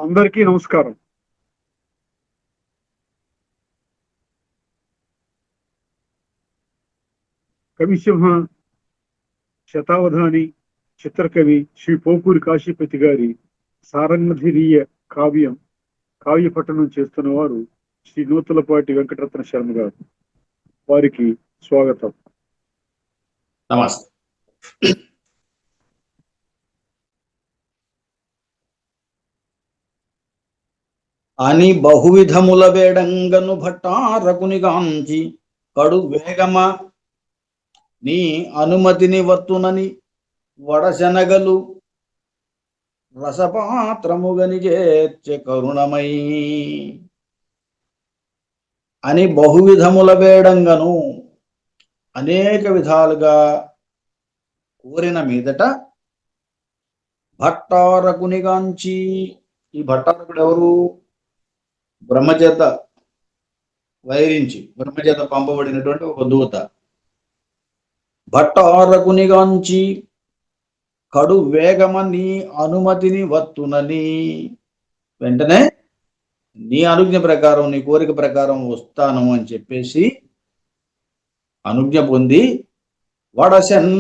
అందరికీ నమస్కారం. కవిసింహ శతావధాని చిత్రకవి శ్రీ పోకూరి కాశీపతి గారి సారంగధీరీయ కావ్య పఠనం చేస్తున్న వారు శ్రీ నూతలపాటి వెంకటరత్న శర్మ గారు. వారికి స్వాగతం. నమస్తే. అని బహువిధముల వేడంగను భట్టారకునిగాంచి కడు వేగమ నీ అనుమతిని వత్తునని వడశనగలు రసపాత్రముగని చేర్చె కరుణమై. అని బహువిధముల వేడంగను అనేక విధాలుగా కోరిన మీదట భట్టారకునిగాంచి, ఈ భట్టారకుడు ఎవరు? బ్రహ్మచేత వైరించి బ్రహ్మచేత పంపబడినటువంటి ఒక దూత. భట్టారకునిగాంచి కడు వేగమ నీ అనుమతిని వత్తునని, వెంటనే నీ అనుజ్ఞ ప్రకారం, నీ కోరిక ప్రకారం వస్తాను అని చెప్పేసి అనుజ్ఞ పొంది వడసెన్,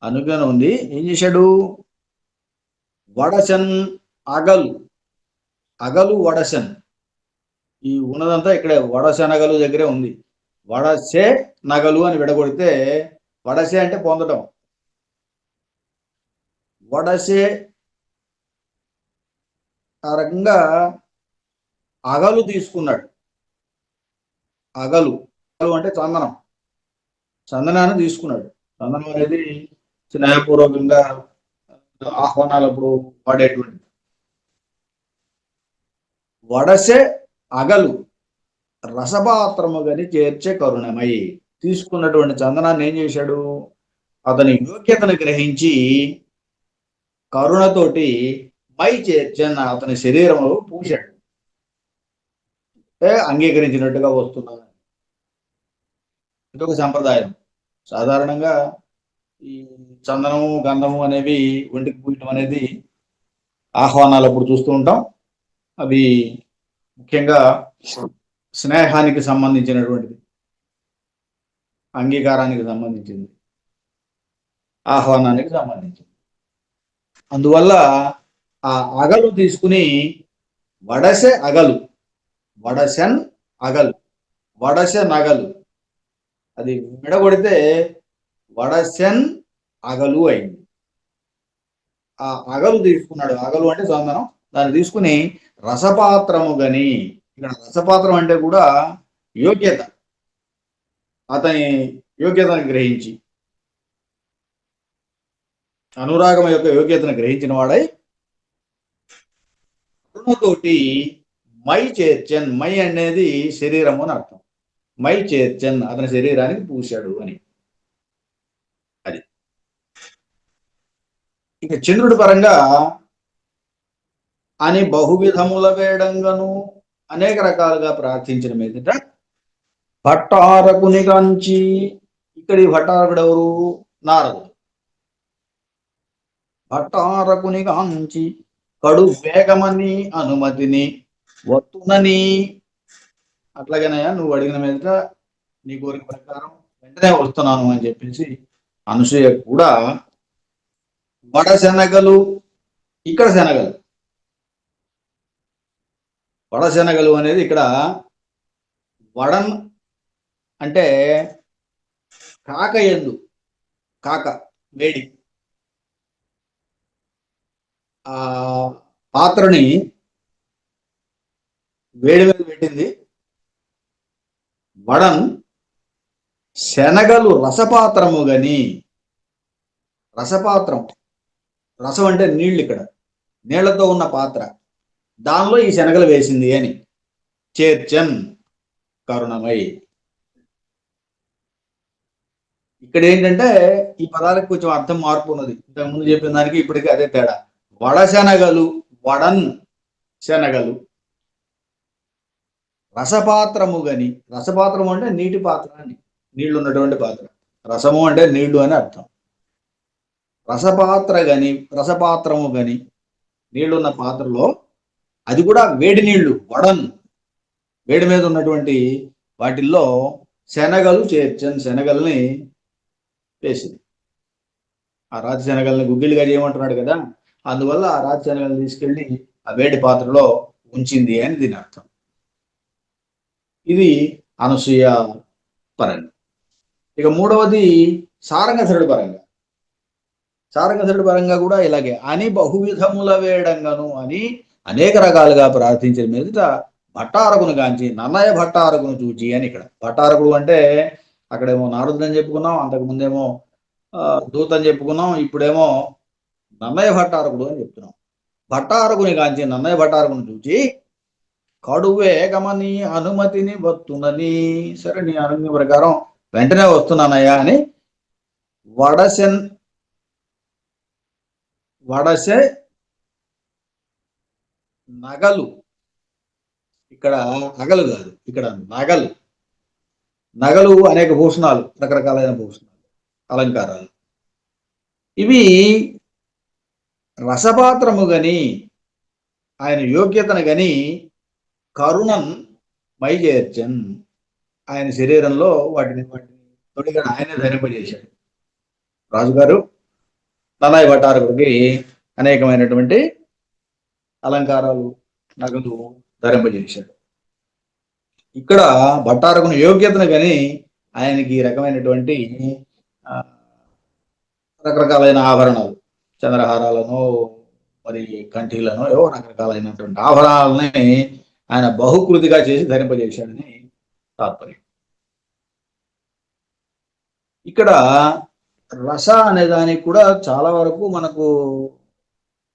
అనుజ్ఞ ఉంది, ఏం చేశాడు? వడసెన్ అగలు వడసెన్, ఈ ఉన్నదంతా ఇక్కడే వడసెనగలు దగ్గరే ఉంది. వడసే నగలు అని విడగొడితే వడసే అంటే పొందడం, వడసే ఆ రకంగా అగలు తీసుకున్నాడు. అగలు అంటే చందనాన్ని తీసుకున్నాడు. చందనం అనేది స్నేహపూర్వకంగా ఆహ్వానాలప్పుడు వాడేటువంటి. వడసే అగలు రసపాత్రము గని చేర్చే కరుణమై, తీసుకున్నటువంటి చందనాన్ని ఏం చేశాడు? అతని యోగ్యతను గ్రహించి కరుణతోటి మై చేర్చని అతని శరీరంలో పూశాడు. అంగీకరించినట్టుగా వస్తున్నాను. ఇదొక సంప్రదాయం. సాధారణంగా ఈ చందనము గంధము అనేవి ఒంటికి పూయటం అనేది ఆహ్వానాలప్పుడు చూస్తూ ఉంటాం. అవి ముఖ్యంగా స్నేహానికి సంబంధించినటువంటిది, అంగీకారానికి సంబంధించింది, ఆహ్వానానికి సంబంధించింది. అందువల్ల ఆ అగలు తీసుకుని వడసె అగలు, వడసెన్ అగలు, వడసె నగలు, అది విడగొడితే వడసెన్ అగలు అయింది. ఆ అగలు తీసుకున్నాడు. అగలు అంటే చందనం. దాన్ని తీసుకుని రసపాత్రము గని, ఇక్కడ రసపాత్రం అంటే కూడా యోగ్యత, అతని యోగ్యతను గ్రహించి, అనురాగం యొక్క యోగ్యతను గ్రహించిన వాడై కరుణతోటి మై చేర్చన్, మై అనేది శరీరము అని అర్థం, మై చేర్చన్ అతని శరీరానికి పూశాడు అని. అది ఇక చంద్రుడి పరంగా అని బహువిధముల వేడంగను అనేక రకాలుగా ప్రార్థించిన మీదట భట్టారకునిగాంచి, ఇక్కడ ఈ భట్టారకుడు ఎవరు? నారదుడు. భట్టారకునిగాంచి కడు వేగమని అనుమతిని వత్తునని, అట్లాగేనయ్యా నువ్వు అడిగిన మీదట నీ కోరిక ప్రకారం వెంటనే వస్తున్నాను అని చెప్పేసి అనసూయ కూడా వడశనగలు, ఇక్కడ శనగలు, వడశనగలు అనేది ఇక్కడ వడన్ అంటే కాక ఎందు, కాక వేడి, ఆ పాత్రని వేడి మీద పెట్టింది. వడన్ శనగలు రసపాత్రము గని, రసపాత్రం, రసం అంటే నీళ్ళు, ఇక్కడ నీళ్లతో ఉన్న పాత్ర, దానిలో ఈ శనగలు వేసింది అని. చేర్చన్ కరుణమై, ఇక్కడ ఏంటంటే ఈ పదాలకు కొంచెం అర్థం మార్పు ఉన్నది. ఇంతకుముందు చెప్పిన దానికి ఇప్పటికీ అదే తేడా. వడశనగలు, వడన్ శనగలు, రసపాత్రము గని, రసపాత్రము అంటే నీటి పాత్ర అని, నీళ్లు ఉన్నటువంటి పాత్ర. రసము అంటే నీళ్లు అని అర్థం. రసపాత్ర గని, రసపాత్రము గని నీళ్లున్న పాత్రలో, అది కూడా వేడి నీళ్లు, వడన్ వేడి మీద ఉన్నటువంటి వాటిల్లో శనగలు చేర్చని, శనగల్ని వేసింది. ఆ రాతి శనగల్ని గుగ్గిలుగా చేయమంటున్నాడు కదా, అందువల్ల ఆ రాతి శనగల్ని తీసుకెళ్లి ఆ వేడి పాత్రలో ఉంచింది అని దీని అర్థం. ఇది అనసూయ పరంగా. ఇక మూడవది సారంగధరుడి పరంగా. సారంగధరుడి పరంగా కూడా ఇలాగే అని బహువిధముల వేడంగను అని అనేక రకాలుగా ప్రార్థించిన మీదట భట్టారకును గాంచి నన్నయ భట్టారకును చూచి అని. ఇక్కడ భట్టారకుడు అంటే అక్కడేమో నారదుని చెప్పుకున్నాం, అంతకు ముందేమో దూతని చెప్పుకున్నాం, ఇప్పుడేమో నన్నయ భట్టారకుడు అని చెప్తున్నాం. భట్టారకుని గాంచి నన్నయ భట్టారకును చూచి కడువే గమని అనుమతిని వత్తునని, సరే నీ అనుమతి ప్రకారం వెంటనే వస్తున్నానయ్యా అని వడసె నగలు, ఇక్కడ నగలు కాదు, ఇక్కడ నగలు. నగలు అనేక భూషణాలు, రకరకాలైన భూషణాలు, అలంకారాలు. ఇవి రసపాత్రము గని, ఆయన యోగ్యతను గని కరుణన్ మైజేర్చన్, ఆయన శరీరంలో వాటిని తొడిగా ఆయనే ధరింపజేశాడు. రాజుగారు నన్నయ భట్టారకుడికి అనేకమైనటువంటి అలంకారాలు, నగలు ధరింపజేశాడు. ఇక్కడ భట్టారకుని యోగ్యతను కానీ ఆయనకి ఈ రకమైనటువంటి రకరకాలైన ఆభరణాలు, చంద్రహారాలను, మరి కంఠీలను, ఏవో రకరకాలైనటువంటి ఆభరణాలని ఆయన బహుకృతిగా చేసి ధరింపజేశాడని తాత్పర్యం. ఇక్కడ రస అనే దానికి కూడా చాలా వరకు మనకు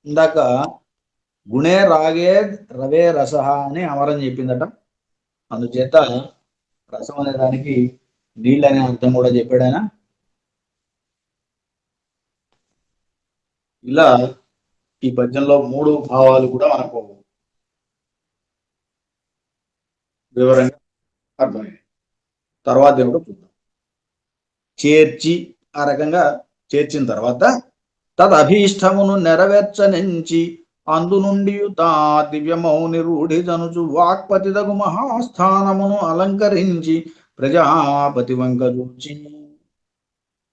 ఇందాక గుణే రాగే రవే రస అని అమరం చెప్పిందట. అందుచేత రసం అనే దానికి నీళ్ళు అనే అర్థం కూడా చెప్పాడు ఆయన. ఇలా ఈ పద్యంలో 3 భావాలు కూడా మనకు వివరంగా అర్థమైంది. తర్వాత ఏమిటో చూద్దాం. చేర్చి, ఆ రకంగా చేర్చిన తర్వాత తదభీష్టమును నెరవేర్చనించి అందు నుండి తా దివ్యమౌని రూఢి జనుచు వాక్పతిదగు మహాస్థానమును అలంకరించి ప్రజాపతి వంక చూచి.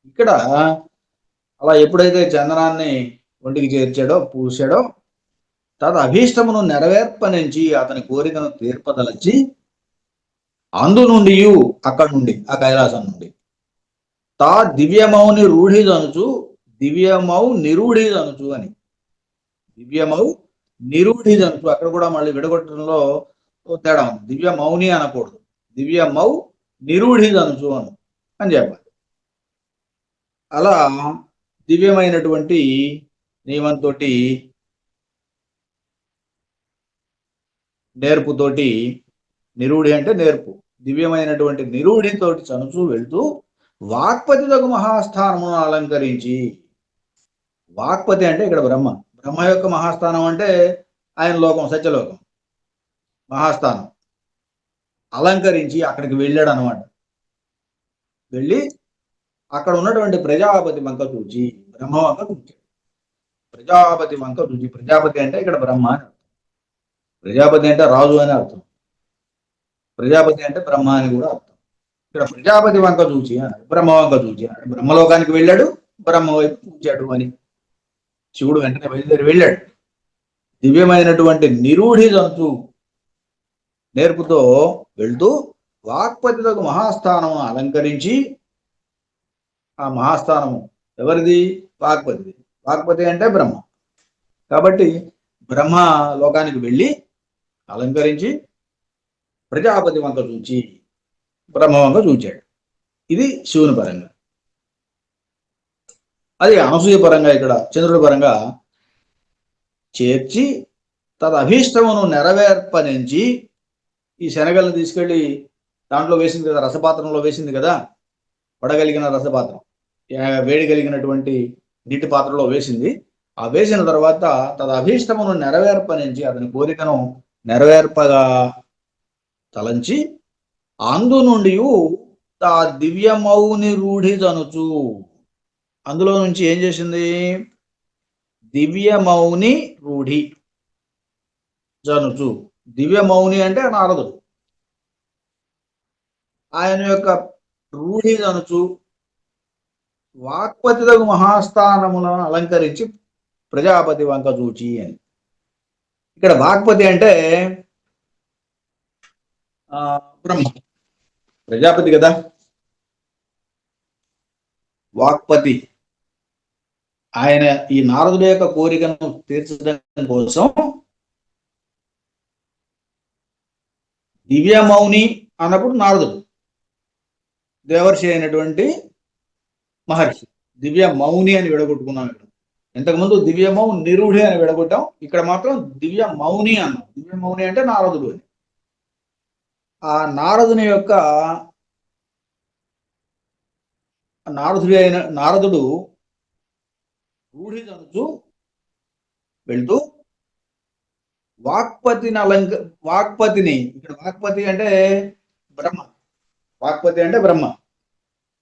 ఇక్కడ అలా ఎప్పుడైతే చందనాన్ని ఒంటికి చేర్చాడో, పూసాడో, తద్ అభీష్టమును నెరవేర్పనించి, అతని కోరికను తీర్పదలచి అందు నుండి, అక్కడి నుండి, ఆ కైలాసం నుండి, తా దివ్యమౌని రూఢిదనుచు, దివ్యమౌ నిరూఢిదనుచు అని. దివ్యమౌ నిరూఢిదనుచు, అక్కడ కూడా మళ్ళీ విడగొట్టడంలో తేడా ఉంది. దివ్య మౌని అనకూడదు, దివ్యమౌ నిరూఢిదనుచు అని చెప్పాలి. అలా దివ్యమైనటువంటి నియమంతో, నేర్పుతోటి, నిరూఢి అంటే నేర్పు, దివ్యమైనటువంటి నిరూఢితోటి చనుచూ వెళ్తూ వాక్పతిదగు మహాస్థానమును అలంకరించి. వాక్పతి అంటే ఇక్కడ బ్రహ్మ, బ్రహ్మ యొక్క మహాస్థానం అంటే ఆయన లోకం, సత్యలోకం, మహాస్థానం. అలంకరించి అక్కడికి వెళ్ళాడు అనమాట. వెళ్ళి అక్కడ ఉన్నటువంటి ప్రజాపతి వంక చూచి, బ్రహ్మ వంక చూచాడు. ప్రజాపతి వంక చూచి, ప్రజాపతి అంటే ఇక్కడ బ్రహ్మ అని అర్థం. ప్రజాపతి అంటే రాజు అని అర్థం, ప్రజాపతి అంటే బ్రహ్మ అని కూడా అర్థం. ఇక్కడ ప్రజాపతి వంక చూచి అన్నాడు, బ్రహ్మ వంక చూచి అన్నాడు. బ్రహ్మలోకానికి వెళ్ళాడు, బ్రహ్మ వైపు చూచాడు అని. శివుడు వెంటనే బయలుదేరి వెళ్ళాడు. దివ్యమైనటువంటి నిరూఢి జంతు నేర్పుతో వెళ్తూ వాక్పతిలకు మహాస్థానమును అలంకరించి, ఆ మహాస్థానము ఎవరిది? వాక్పతిది. వాక్పతి అంటే బ్రహ్మ. కాబట్టి బ్రహ్మ లోకానికి వెళ్ళి అలంకరించి ప్రజాపతి వంక చూచి, బ్రహ్మ వంక చూచాడు. ఇది శివుని పరంగా. అది అనసూయ పరంగా, ఇక్కడ చంద్రుడి పరంగా చేర్చి తన అభీష్టమును నెరవేర్పనించి, ఈ శనగలను తీసుకెళ్ళి దాంట్లో వేసింది కదా, రసపాత్రంలో వేసింది కదా, పడగలిగిన రసపాత్రం, వేడి కలిగినటువంటి నీటి పాత్రలో వేసింది. ఆ వేసిన తర్వాత తన అభీష్టమును నెరవేర్పనించి, అతని కోరికను నెరవేర్పగా తలంచి అందు నుండి తా దివ్యమౌని రూఢి జనుచు, అందులో నుంచి ఏం చేసింది? దివ్య మౌని రూఢి జనుచు. దివ్య మౌని అంటే నారదుడు. ఆయన యొక్క రూఢి జనుచు వాక్పతిలకు మహాస్థానములను అలంకరించి ప్రజాపతి వంక చూచి అని. ఇక్కడ వాక్పతి అంటే బ్రహ్మ, ప్రజాపతి కదా. వాక్పతి ఆయన ఈ నారదుడి యొక్క కోరికను తీర్చడం కోసం దివ్యమౌని అన్నప్పుడు నారదుడు దేవర్షి అయినటువంటి మహర్షి. దివ్య మౌని అని విడగొట్టుకున్నాం. ఇక్కడ ఇంతకుముందు దివ్యమౌ నిరూఢి అని విడగొట్టాం. ఇక్కడ మాత్రం దివ్య మౌని అన్నాం. దివ్య మౌని అంటే నారదుడు అని. ఆ నారదుని యొక్క నారదుడు రూఢి జనుచు వెళ్తూ వాక్పతిని, ఇక్కడ వాక్పతి అంటే బ్రహ్మ, వాక్పతి అంటే బ్రహ్మ,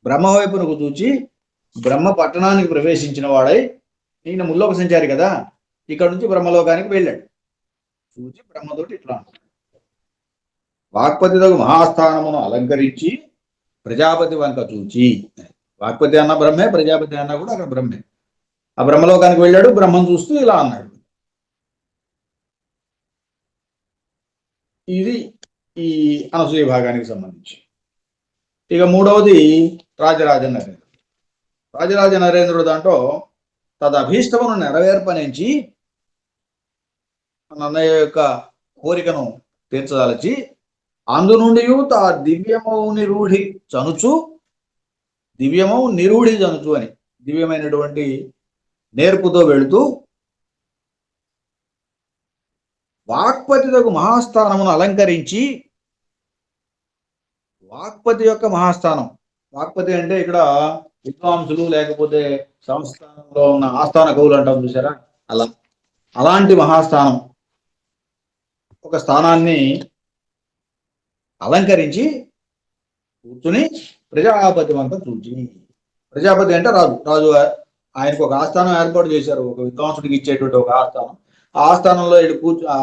బ్రహ్మ వైపునకు చూచి బ్రహ్మ పట్టణానికి ప్రవేశించిన వాడై, ఈయన ముల్లోక సంచారి కదా, ఇక్కడ నుంచి బ్రహ్మలోకానికి వెళ్ళాడు. చూచి బ్రహ్మతోటి ఇట్లా వాక్పతి తగు మహాస్థానమును అలంకరించి ప్రజాపతి వంక చూచి. వాక్పతి అన్న బ్రహ్మే, ప్రజాపతి అన్న కూడా అక్కడ బ్రహ్మే. ఆ బ్రహ్మలోకానికి వెళ్ళాడు. బ్రహ్మం చూస్తూ ఇలా అన్నాడు. ఇది ఈ అనసూయ భాగానికి సంబంధించి. ఇక మూడవది రాజరాజ నరేంద్రుడు. రాజరాజ నరేంద్రుడు దాంట్లో తదభీష్టమును నెరవేర్పనించి నన్నయ్య యొక్క కోరికను తీర్చదలచి అందు నుండి తా దివ్యమౌ నిరూఢి చనుచు, దివ్యమౌ నిరూఢి చనుచు అని దివ్యమైనటువంటి నేర్పుతో వెళుతూ వాక్పతి యొక్క మహాస్థానమును అలంకరించి, వాక్పతి యొక్క మహాస్థానం, వాక్పతి అంటే ఇక్కడ విద్వాంసులు లేకపోతే సంస్థానంలో ఉన్న ఆస్థాన కవులు అంటాం చూసారా, అలాంటి మహాస్థానం, ఒక స్థానాన్ని అలంకరించి కూర్చుని ప్రజాపతి వంక చూచి. ప్రజాపతి అంటే రాజు ఆయనకు ఒక ఆస్థానం ఏర్పాటు చేశారు, ఒక విద్వాంసుడికి ఇచ్చేటువంటి ఒక ఆస్థానం. ఆ ఆస్థానంలో ఆ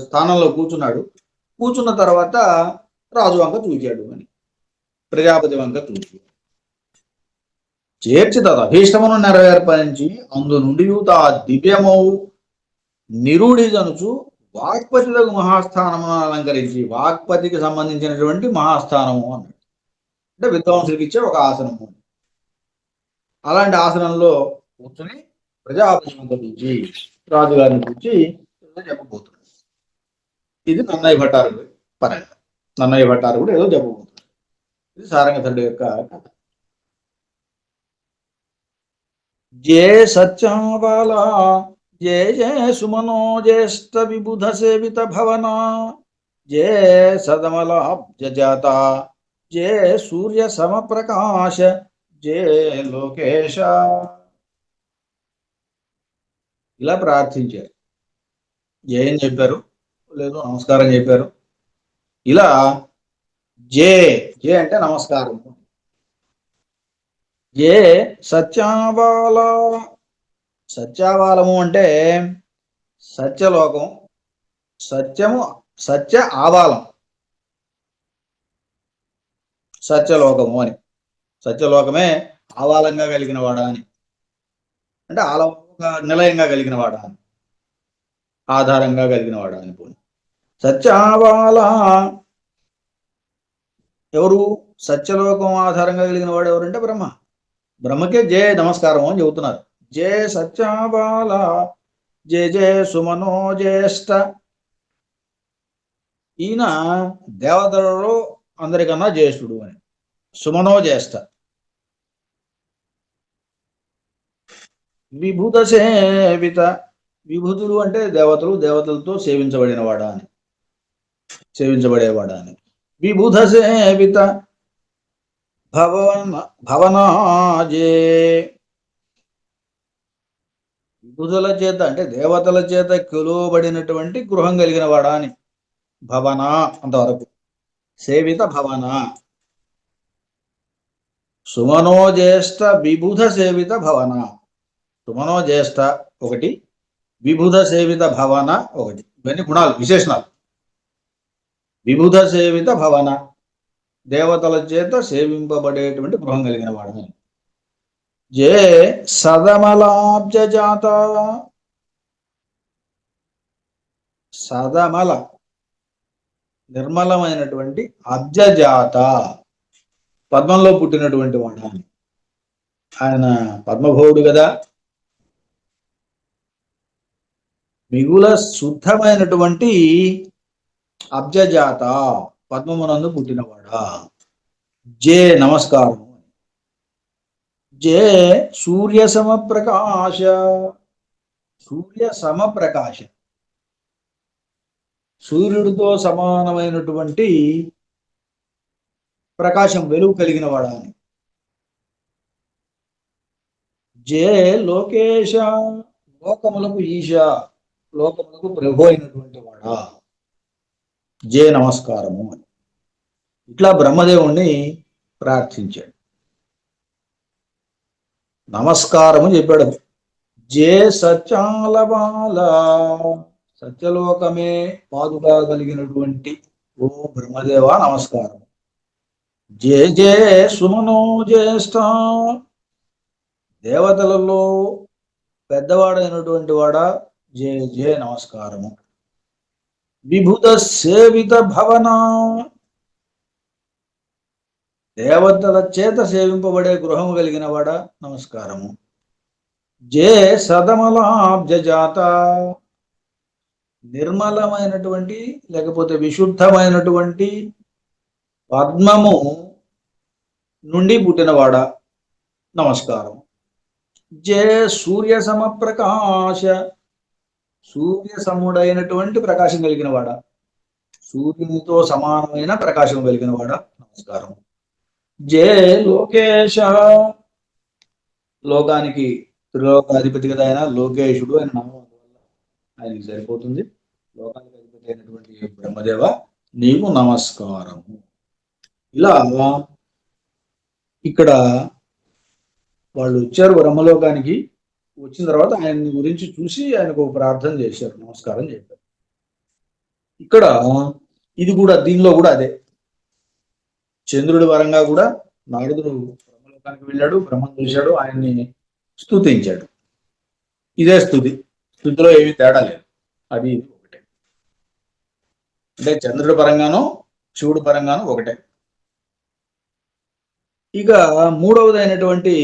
స్థానంలో కూర్చున్నాడు. కూర్చున్న తర్వాత రాజు వంక చూచాడు అని, ప్రజాపతి వంక చూచి చేర్చి తదభీష్టమును నెరవేర్పరించి అందు నుండి తా దివ్యమౌ నిరూఢి జనుచు వాక్పతిలకు మహాస్థానమును అలంకరించి, వాక్పతికి సంబంధించినటువంటి మహాస్థానము అన్నాడు. అంటే విద్వాంసుడికి ఇచ్చే ఒక ఆసనము. అలాంటి ఆసనంలో కూర్చొని ప్రజాపతి వంక చూచి రాజుగారిని చూచి చెప్పబోతున్నాడు. ఇది నన్నయ్య భట్టారు పరంగా. నన్నయ్య భట్టారు కూడా ఏదో చెప్పబోతున్నాడు. ఇది సారంగధరుడు యొక్క కథ. జే సత్యబాల జే జే సుమనో జ్యేష్ఠ విబుధ సేవిత భవన జే సదమలాబ్జాత జే సూర్య సమప్రకాశ జే లోకేశ. ఇలా ప్రార్థించారు. జయం చెప్పారు, లేదు నమస్కారం చెప్పారు. ఇలా జే జే అంటే నమస్కారం. జే సత్యాబాల, సత్యాబాలము అంటే సత్యలోకం, సత్యము సత్య ఆబాలం, సత్యలోకము అని. సత్యలోకమే ఆవాలంగా కలిగిన వాడా అని, అంటే నిలయంగా కలిగిన వాడా అని, ఆధారంగా కలిగిన వాడా అని పోనీ. సత్యాబాల ఎవరు? సత్యలోకం ఆధారంగా కలిగిన వాడు ఎవరంటే బ్రహ్మ. బ్రహ్మకే జయ నమస్కారం అని చెబుతున్నారు. జయ సత్యాబాల జయ జయ సుమనో జ్యేష్ఠ. ఈయన దేవతలలో అందరికన్నా జ్యేష్ఠుడు అని. సుమనో జ్యేష్ఠ. విభూత సేవిత, విభూతులు అంటే దేవతలు, దేవతలతో సేవించబడినవాడా అని, సేవించబడేవాడా అని. విభూత సేవిత భవనాజే, విభూతుల చేత అంటే దేవతల చేత కొలువబడినటువంటి గృహం కలిగిన వాడా అని. భవన అంతవరకు. సేవిత భవన. సుమనో జ్యేష్ఠ విబుధ సేవిత భవన. సుమనో జ్యేష్ఠ ఒకటి, విబుధ సేవిత భవన ఒకటి. ఇవన్నీ గుణాలు, విశేషణాలు. విబుధ సేవిత భవన, దేవతల చేత సేవింపబడేటువంటి గృహం కలిగిన వాడని. జే సదమలాబ్జ జాత, సదమల నిర్మలమైనటువంటి అబ్జజాత, పద్మంలో పుట్టినటువంటి వాడు. ఆయన పద్మభవుడు కదా. మిగుల శుద్ధమైనటువంటి అబ్జజాత, పద్మమునందు పుట్టినవాడా. జే నమస్కారం. జే సూర్య సమప్రకాశ, సూర్య సమప్రకాశ, సూర్యుడితో సమానమైనటువంటి ప్రకాశం, వెలుగు కలిగిన వాడా అని. జే లోకేశ, లోకములకు ఈశ, లోకములకు ప్రభు అయినటువంటి వాడా. జే నమస్కారము అని. ఇట్లా బ్రహ్మదేవుణ్ణి ప్రార్థించాడు, నమస్కారము చెప్పాడు. జే సత్యాలబాల, సత్యలోకమే పాదుగా కలిగినటువంటి ఓ బ్రహ్మదేవ నమస్కారం. జే జే సుమనో జ్యేష్ఠ, దేవతలలో పెద్దవాడైనటువంటి వాడా. జే జే నమస్కారము. విభుత సేవిత భవన, దేవతల చేత సేవింపబడే గృహము కలిగిన వాడా నమస్కారము. జే సదమలాబ్జజాత, నిర్మలమైనటువంటి లేకపోతే విశుద్ధమైనటువంటి పద్మము నుండి పుట్టినవాడా నమస్కారం. జే సూర్య సమప్రకాశ, సూర్య సముడైనటువంటి ప్రకాశం కలిగిన వాడా, సూర్యునితో సమానమైన ప్రకాశం కలిగిన వాడా నమస్కారం. జే లోకేశ, లోకానికి త్రిలోకాధిపతి కదా ఆయన, లోకేశుడు ఆయన నామం వల్ల ఆయనకి సరిపోతుంది. లోకానికి అధిపతి అయినటువంటి బ్రహ్మదేవ నీకు నమస్కారము. ఇలా ఇక్కడ వాళ్ళు వచ్చారు బ్రహ్మలోకానికి. వచ్చిన తర్వాత ఆయన గురించి చూసి ఆయనకు ప్రార్థన చేశారు, నమస్కారం చెప్పారు. ఇక్కడ ఇది కూడా, దీనిలో కూడా అదే. చంద్రుడి వరంగా కూడా నారదుడు బ్రహ్మలోకానికి వెళ్ళాడు, బ్రహ్మను చూశాడు, ఆయన్ని స్తుతించాడు. ఇదే స్తుతి, స్తుతిలో ఏమీ తేడా లేదు. అది ఇది ఒకటే. అంటే చంద్రుడి పరంగానో శివుడి పరంగానో ఒకటే. ఇక మూడవదైనటువంటి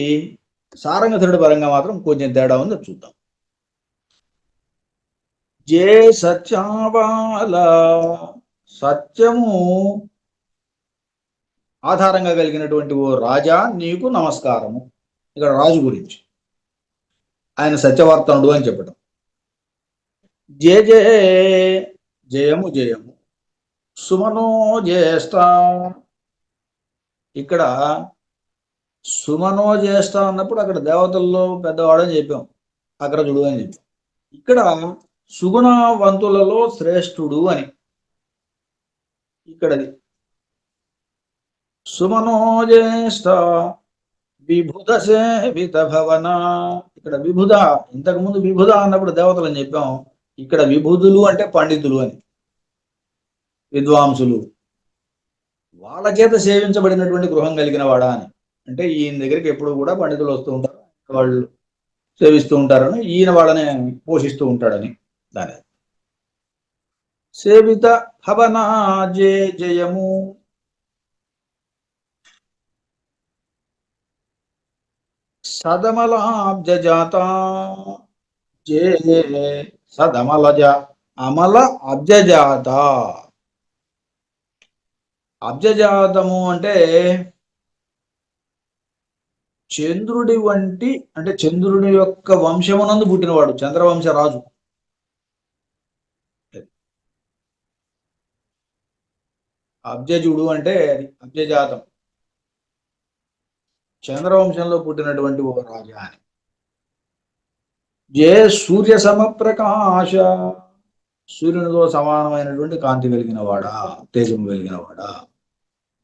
సారంగధరుడి పరంగా మాత్రం కొంచెం తేడా ఉంది, చూద్దాం. జే సత్యావాల, సత్యము ఆధారంగా కలిగినటువంటి ఓ రాజా నీకు నమస్కారము. ఇక్కడ రాజు గురించి, ఆయన సత్యవర్తనుడు అని చెప్పడం. జే జే, జయము జయము. సుమనో జ్యేష్ఠ, ఇక్కడ సుమనో జ్యేష్ఠ అన్నప్పుడు అక్కడ దేవతల్లో పెద్దవాడని చెప్పాం, అగ్రజుడు అని చెప్పాం. ఇక్కడ సుగుణవంతులలో శ్రేష్ఠుడు అని. ఇక్కడది సుమనో జ్యేష్ఠ విభుధ సేవిత భవన. ఇక్కడ విభుధ, ఇంతకు ముందు విభుధ అన్నప్పుడు దేవతలు అని చెప్పాం. ఇక్కడ విభుధులు అంటే పండితులు అని, విద్వాంసులు, వాళ్ళ చేత సేవించబడినటువంటి గృహం కలిగిన వాడా అని. అంటే ఈయన దగ్గరికి ఎప్పుడు కూడా పండితులు వస్తూ ఉంటారు, వాళ్ళు సేవిస్తూ ఉంటారని, ఈయన వాళ్ళని పోషిస్తూ ఉంటాడని దాని. సేవిత భవన జే జయము. సదమలాబ్జజాత, జే సదమలజ, అమల అబ్జజాత. అబ్జజాతము అంటే చంద్రుడి వంటి, అంటే చంద్రుడి యొక్క వంశమునందు పుట్టినవాడు, చంద్రవంశ రాజు. అబ్జజుడు అంటే అబ్జజాతం, చంద్రవంశంలో పుట్టినటువంటి ఒక రాజా అని. జే సూర్య సమప్రకాశ, సూర్యునితో సమానమైనటువంటి కాంతి కలిగిన వాడా, తేజము కలిగిన వాడా.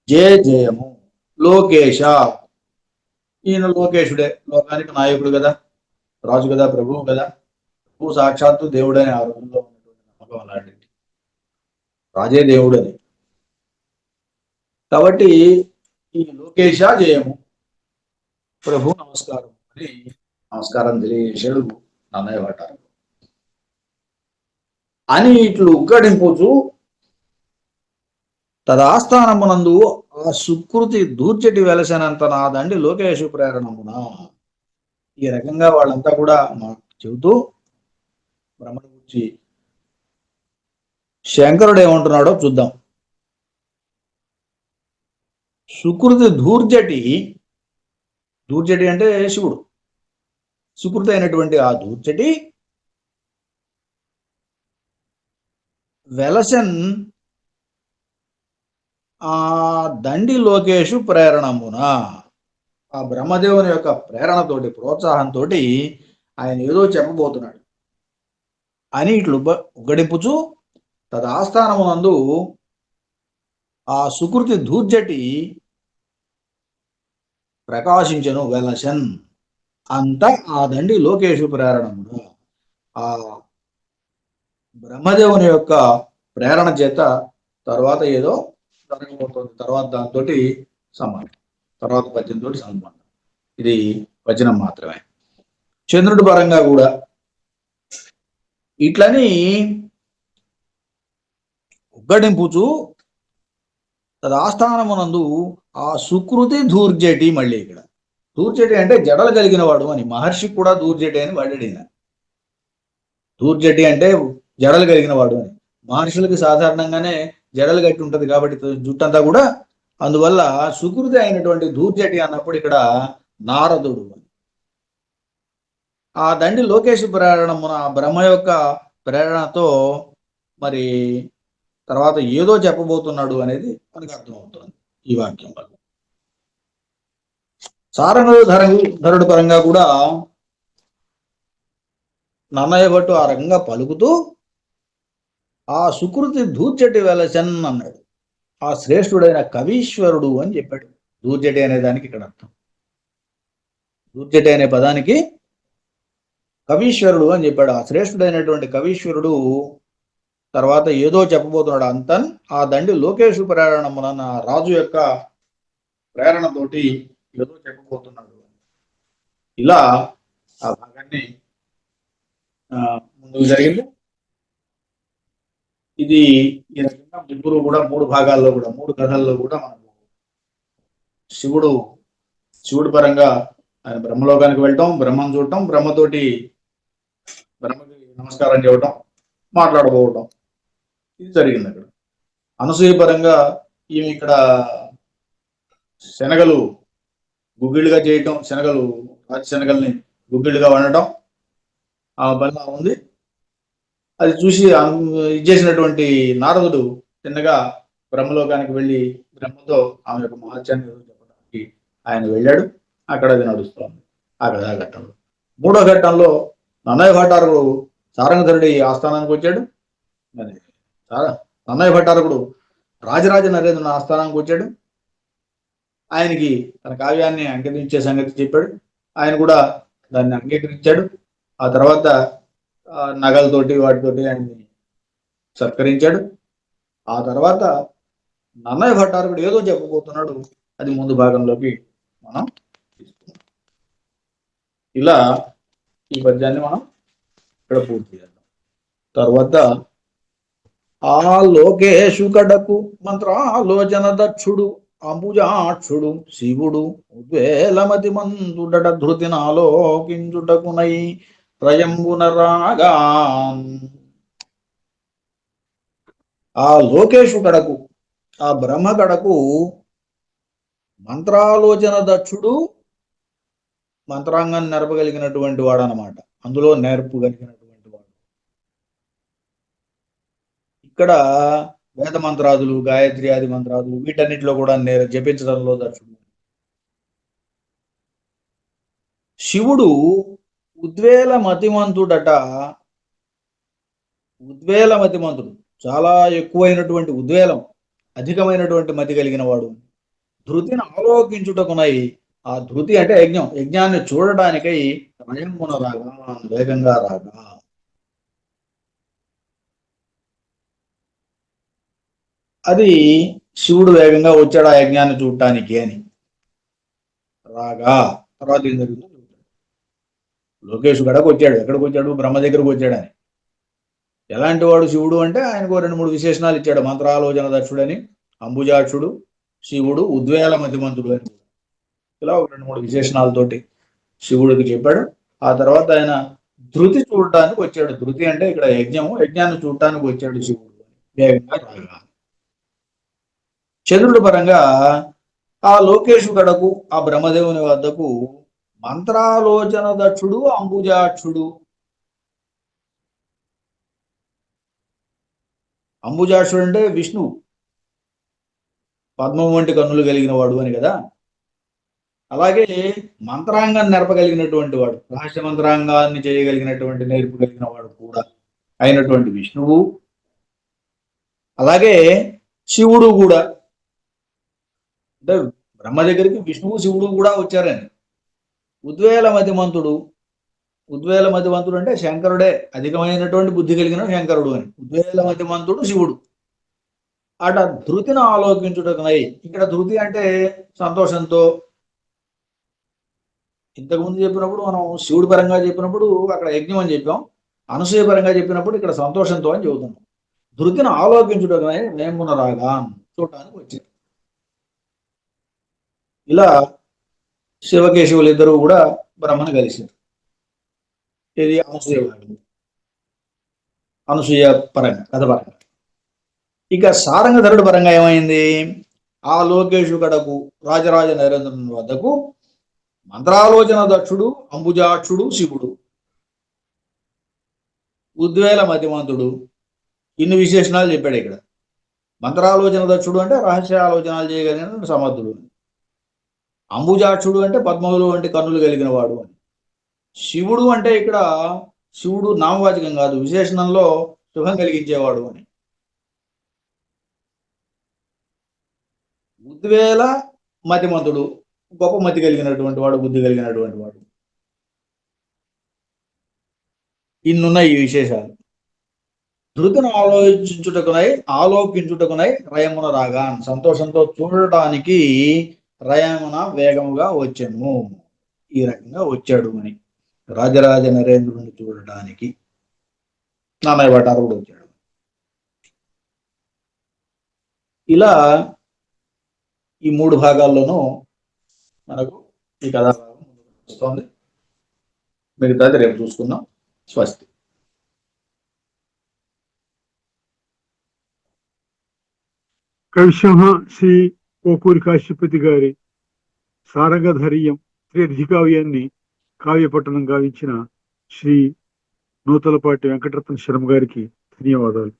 జే జయము. లోకేశ, ఈయన లోకేశుడే, లోకానికి నాయకుడు కదా, రాజు కదా, ప్రభువు కదా. నువ్వు సాక్షాత్తు దేవుడని ఆ రోజుల్లో ఉన్నటువంటి నమ్మకం అలాంటిది, రాజే దేవుడని. కాబట్టి ఈ లోకేశ జయము, ప్రభు నమస్కారం అని నమస్కారం తెలియజేశాడు నన్నయ్య భట్టారు అని ఇట్లు ఉగ్గడింపుచు తదాస్థానమునందు ఆ సుకృతి దూర్చటి వెలసనంత నాదండి లోకేశు ప్రేరణమున. ఈ రకంగా వాళ్ళంతా కూడా చెబుతూ బ్రహ్మను గురించి శంకరుడు ఏమంటున్నాడో చూద్దాం. సుకృతి దూర్జటి, దూర్జటి అంటే శివుడు, సుకృతి అయినటువంటి ఆ దూర్జటి వెలసన్ ఆ దండి లోకేషు ప్రేరణమున, ఆ బ్రహ్మదేవుని యొక్క ప్రేరణతోటి, ప్రోత్సాహంతో ఆయన ఏదో చెప్పబోతున్నాడు అని ఇట్లు ఉగ్గడింపుచు తదాస్థానమునందు ఆ సుకృతి దూర్జటి ప్రకాశించను వెలసన్ అంత ఆ దండి లోకేషు ప్రేరణమున, ఆ బ్రహ్మదేవుని యొక్క ప్రేరణ చేత తర్వాత ఏదో జరగబోతుంది, తర్వాత దాంతో సంబంధం, తర్వాత పద్యంతో సంబంధం. ఇది వచనం మాత్రమే. చంద్రుడి పరంగా కూడా ఇట్లని ఉగ్గడింపుచు తదాస్థానమునందు ఆ సుకృతి దూర్జటి, మళ్ళీ ఇక్కడ దూర్జటి అంటే జడలు కలిగిన వాడు అని, మహర్షి కూడా దూర్జటి అని వాడాడిన. దూర్జటి అంటే జడలు కలిగిన వాడు అని, మహర్షులకి సాధారణంగానే జడలు కట్టి ఉంటది కాబట్టి జుట్టంతా కూడా, అందువల్ల సుకృతి అయినటువంటి దూర్జటి అన్నప్పుడు ఇక్కడ నారదుడు. ఆ దండి లోకేశ ప్రేరణమున, బ్రహ్మ యొక్క ప్రేరణతో మరి తర్వాత ఏదో చెప్పబోతున్నాడు అనేది మనకు అర్థమవుతుంది ఈ వాక్యం వల్ల. ధరుడు పరంగా కూడా నన్నయ్య భట్టు ఆ రకంగా పలుకుతూ ఆ సుకృతి దూర్జటి వెలసన్ అన్నాడు. ఆ శ్రేష్ఠుడైన కవీశ్వరుడు అని చెప్పాడు. దూర్జటి అనే దానికి ఇక్కడ అర్థం, దూర్జటి అనే పదానికి కవీశ్వరుడు అని చెప్పాడు. ఆ శ్రేష్ఠుడైనటువంటి కవీశ్వరుడు తర్వాత ఏదో చెప్పబోతున్నాడు. అంతన్ ఆ దండి లోకేశు ప్రేరణమున, రాజు యొక్క ప్రేరణతోటి ఏదో చెప్పబోతున్నాడు. ఇలా ఆ భాగాన్ని ముందుకు జరిగింది. ఇది ఈ రకంగా ముగ్గురు కూడా మూడు భాగాల్లో కూడా, మూడు కథల్లో కూడా మనకు శివుడు పరంగా ఆయన బ్రహ్మలోకానికి వెళ్ళటం, బ్రహ్మను చూడటం, బ్రహ్మకి నమస్కారం చేయటం, మాట్లాడబోవటం, ఇది జరిగింది అక్కడ. అనసూయ పరంగా ఈమె ఇక్కడ శనగలు గుగ్గిళ్ళుగా చేయటం, రాతి శనగల్ని గుగ్గిళ్ళుగా వండటం ఆ పని ఉంది. అది చూసి ఇది చేసినటువంటి నారదుడు చిన్నగా బ్రహ్మలోకానికి వెళ్ళి బ్రహ్మతో ఆమె యొక్క మహత్యాన్ని చెప్పడానికి ఆయన వెళ్ళాడు. అక్కడ అది నడుస్తోంది ఆ కథాఘట్టంలో. మూడో ఘట్టంలో నన్నయ్య భట్టారకుడు సారంగధరుడి ఆస్థానానికి వచ్చాడు. మరి నన్నయ్య భట్టారకుడు రాజరాజ నరేంద్రుని ఆస్థానానికి వచ్చాడు. ఆయనకి తన కావ్యాన్ని అంకితించే సంగతి చెప్పాడు. ఆయన కూడా దాన్ని అంగీకరించాడు. ఆ తర్వాత నగలతోటి వాటితోటి ఆయన్ని సత్కరించాడు. ఆ తర్వాత నన్నయ్య భట్టారకుడు ఏదో చెప్పబోతున్నాడు. అది ముందు భాగంలోకి మనం తీసుకున్నాం. ఇలా ఈ పద్యాన్ని మనం ఇక్కడ పూర్తి చేద్దాం. తర్వాత ఆ లోకేశు కడకు మంత్రాలోచన దక్షుడు అంబుజాక్షుడు శివుడు ఉద్వేలమతి మందుడట ధృతి నాలోకించుటకునై రయంబున రాగా. ఆ లోకేశు కడకు, ఆ బ్రహ్మ కడకు మంత్రాలోచన దక్షుడు, మంత్రాంగాన్ని నెరపగలిగినటువంటి వాడు అన్నమాట. అందులో నేర్పు కలిగినటువంటి వాడు. ఇక్కడ వేద మంత్రాదులు, గాయత్రి ఆది మంత్రాదులు వీటన్నిటిలో కూడా జపించడంలో దక్షుడు. శివుడు ఉద్వేల మతిమంతుడట. ఉద్వేల మతిమంతుడు, చాలా ఎక్కువైనటువంటి ఉద్వేలం, అధికమైనటువంటి మతి కలిగిన వాడు. ధృతిని ఆలోకించుటకునై, ఆ ధృతి అంటే యజ్ఞాన్ని చూడడానికై రయమున రాగా, వేగంగా రాగా. అది శివుడు వేగంగా వచ్చాడు ఆ యజ్ఞాన్ని చూడటానికి అని రాగా. తర్వాత ఏం జరిగిందో చెబుతాడు. లోకేష్ గడకు వచ్చాడు. ఎక్కడికి వచ్చాడు? బ్రహ్మ దగ్గరకు వచ్చాడని. ఎలాంటి వాడు శివుడు అంటే ఆయనకు 2-3 విశేషణాలు ఇచ్చాడు. మంత్రాలోచన దక్షుడని, అంబుజాక్షుడు, శివుడు, ఉద్వేల మతిమంతుడు అని. ఇలా 2-3 విశేషణాలతోటి శివుడికి చెప్పాడు. ఆ తర్వాత ఆయన ధృతి చూడటానికి వచ్చాడు. ధృతి అంటే ఇక్కడ యజ్ఞాన్ని చూడటానికి వచ్చాడు శివుడు వేగంగా రాగా. చంద్రుడి పరంగా ఆ లోకేషు గడకు ఆ బ్రహ్మదేవుని వద్దకు మంత్రాలోచన దక్షుడు, అంబుజాక్షుడు. అంబుజాక్షుడు అంటే విష్ణువు, పద్మం వంటి కన్నులు కలిగిన వాడు అని కదా. అలాగే మంత్రాంగాన్ని నెరపగలిగినటువంటి వాడు, రహస్య మంత్రాంగాన్ని చేయగలిగినటువంటి నేర్పు కలిగిన వాడు కూడా అయినటువంటి విష్ణువు. అలాగే శివుడు కూడా, అంటే బ్రహ్మ దగ్గరికి విష్ణువు శివుడు కూడా వచ్చారని. ఉద్వేల మతిమంతుడు అంటే శంకరుడే, అధికమైనటువంటి బుద్ధి కలిగిన శంకరుడు అని. ఉద్వేల మతిమంతుడు శివుడు. అట ధృతిని ఆలోకించుటకునై. ఇక్కడ ధృతి అంటే సంతోషంతో. ఇంతకుముందు చెప్పినప్పుడు మనం శివుడి పరంగా చెప్పినప్పుడు అక్కడ యజ్ఞం అని చెప్పాం. అనసూయ పరంగా చెప్పినప్పుడు ఇక్కడ సంతోషంతో అని చెబుతున్నాం. ధృతిని ఆలోకించుటకునై వేమున రాగా చూడటానికి వచ్చారు. ఇలా శివకేశవులు ఇద్దరు కూడా బ్రహ్మను కలిశారు. ఇది అనసూయ పరంగా, కథ పరంగా. ఇక సారంగధరుడు పరంగా ఏమైంది? ఆ లోకేషు కడకు రాజరాజ నరేంద్రుని వద్దకు మంత్రాలోచన దక్షుడు, అంబుజాక్షుడు శివుడు, ఉద్వేల మతిమంతుడు, ఇన్ని విశేషణాలు చెప్పాడు ఇక్కడ. మంత్రాలోచన దక్షుడు అంటే రహస్య ఆలోచనలు చేయగలిగిన సమర్థుడు. అంబుజాక్షుడు అంటే పద్మములు వంటి కన్నులు కలిగిన వాడు అని. శివుడు అంటే ఇక్కడ శివుడు నామవాచకం కాదు, విశేషణంలో సుఖం కలిగించేవాడు అని. ఉద్వేల మతిమంతుడు, గొప్ప మతి కలిగినటువంటి వాడు, బుద్ధి కలిగినటువంటి వాడు. ఇన్నున్నాయి ఈ విశేషాలు. ధృతిని ఆలోకించుటకునై రయమున రాగా, సంతోషంతో చూడటానికి రయమున వేగముగా వచ్చాను, ఈ రకంగా వచ్చాడు అని. రాజరాజ నరేంద్రుని చూడటానికి నాన్నయ్య భట్టారు కూడా వచ్చాడు. ఇలా ఈ 3 భాగాల్లోనూ మనకు ఈ కథాభాగం వస్తుంది. మిగతాది రేపు చూసుకుందాం. స్వస్తి. కవిసింహ శ్రీ పోకూరి కాశీపతి గారి సారంగధరీయం త్రికావ్యాన్ని కావ్యపట్టణం గావించిన శ్రీ నూతలపాటి వెంకటరత్న శర్మ గారికి ధన్యవాదాలు.